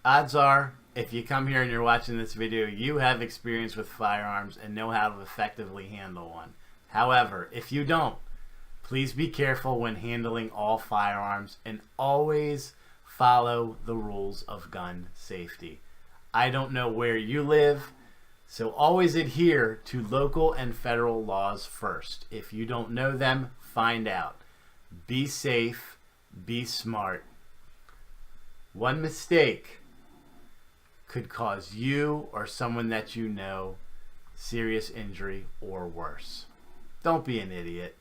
Odds are, if you come here and you're watching this video, you have experience with firearms and know how to effectively handle one. However, if you don't, please be careful when handling all firearms and always follow the rules of gun safety. I don't know where you live, so always adhere to local and federal laws first. If you don't know them, find out. Be safe, be smart. One mistake could cause you or someone that you know serious injury or worse. Don't be an idiot.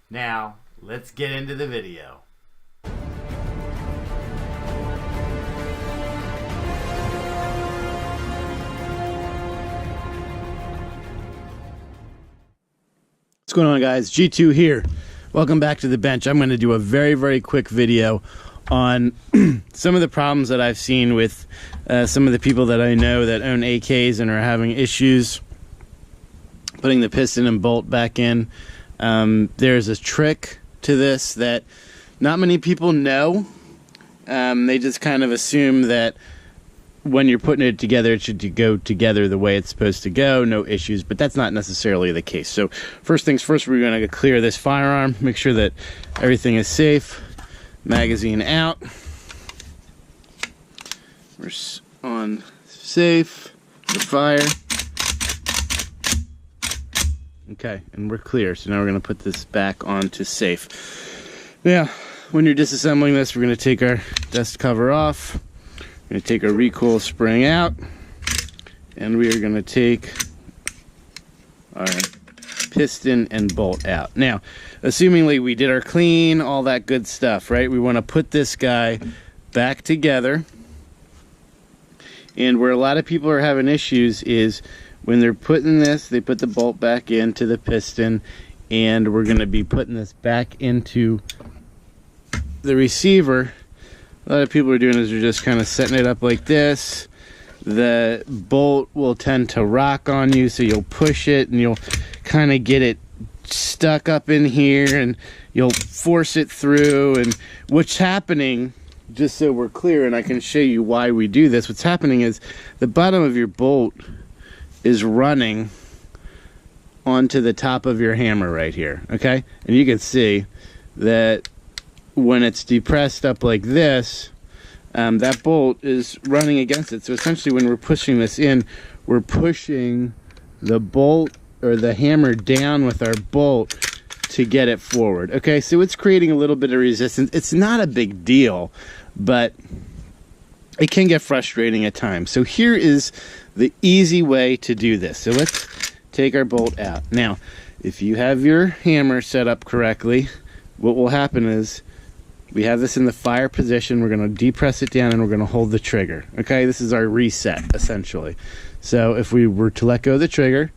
Now, let's get into the video. What's going on, guys? G2 here. Welcome back to the bench. I'm going to do a very quick video on some of the problems that I've seen with some of the people that I know that own AKs and are having issues putting the piston and bolt back in. There's a trick to this that not many people know. They just kind of assume that when you're putting it together, it should go together the way it's supposed to go, no issues, but that's not necessarily the case. So first things first, we're going to clear this firearm, make sure that everything is safe. Magazine out. We're on safe for fire. Okay, and we're clear. So now we're going to put this back onto safe. Now, when you're disassembling this, we're going to take our dust cover off. We're going to take our recoil spring out, and we are going to take our piston and bolt out. Now, assumingly we did our clean, all that good stuff, right? We want to put this guy back together. And where a lot of people are having issues is when they're putting this, they put the bolt back into the piston, and we're going to be putting this back into the receiver. A lot of people are doing is they're just kind of setting it up like this. The bolt will tend to rock on you, so you'll push it and you'll kind of get it stuck up in here and you'll force it through. And what's happening, just so we're clear and I can show you why we do this, what's happening is the bottom of your bolt is running onto the top of your hammer right here, okay? And you can see that when it's depressed up like this, that bolt is running against it. So essentially when we're pushing this in, we're pushing the bolt or the hammer down with our bolt to get it forward. Okay, so it's creating a little bit of resistance. It's not a big deal, but it can get frustrating at times. So here is the easy way to do this. So let's take our bolt out. Now, if you have your hammer set up correctly, what will happen is we have this in the fire position. We're going to depress it down and we're going to hold the trigger. Okay, this is our reset essentially. So if we were to let go of the trigger,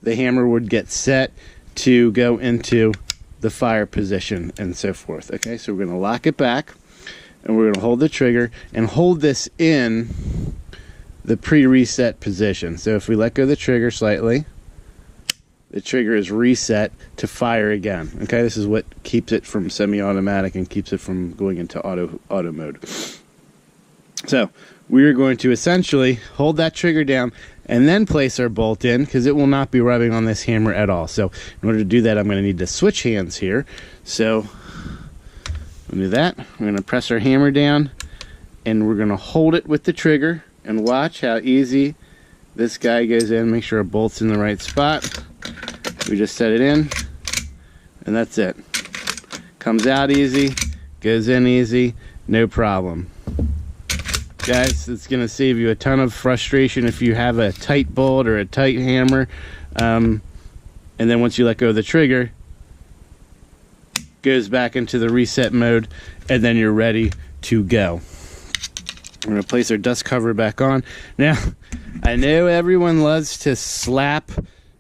the hammer would get set to go into the fire position and so forth. Okay, so we're going to lock it back and we're going to hold the trigger and hold this in the pre-reset position. So if we let go of the trigger slightly, the trigger is reset to fire again. Okay, this is what keeps it from semi-automatic and keeps it from going into auto mode. So we're going to essentially hold that trigger down and then place our bolt in, because it will not be rubbing on this hammer at all. So in order to do that, I'm going to need to switch hands here. So we'll do that. We're going to press our hammer down and we're going to hold it with the trigger and watch how easy this guy goes in. Make sure our bolt's in the right spot. We just set it in and that's it. Comes out easy, goes in easy, no problem. Guys, it's going to save you a ton of frustration if you have a tight bolt or a tight hammer. And then once you let go of the trigger, goes back into the reset mode, and then you're ready to go. We're going to place our dust cover back on. Now, I know everyone loves to slap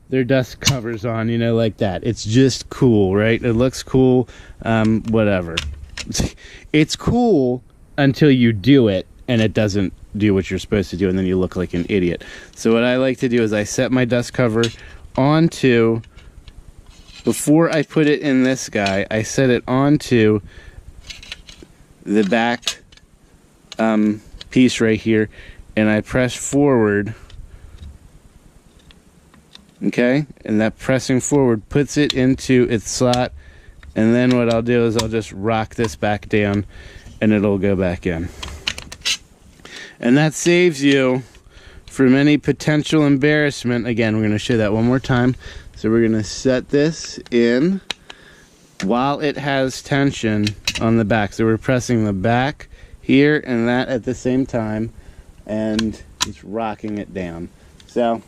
their dust covers on, you know, like that. It's just cool, right? It looks cool, whatever. It's cool until you do it and it doesn't do what you're supposed to do, and then you look like an idiot. So what I like to do is I set my dust cover onto, before I put it in this guy, I set it onto the back piece right here, and I press forward. Okay, and that pressing forward puts it into its slot, and then what I'll do is I'll just rock this back down and it'll go back in. And that saves you from any potential embarrassment. Again, we're going to show that one more time. So we're going to set this in while it has tension on the back. So we're pressing the back here and that at the same time, and just rocking it down. So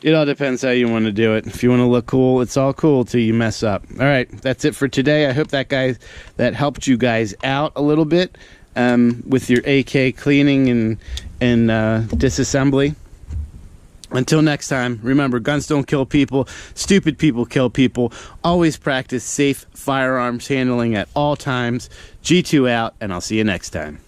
it all depends how you want to do it. If you want to look cool, it's all cool till you mess up. All right, that's it for today. I hope that helped you guys out a little bit with your AK cleaning and disassembly. Until next time, remember, guns don't kill people. Stupid people kill people. Always practice safe firearms handling at all times. G2 out, and I'll see you next time.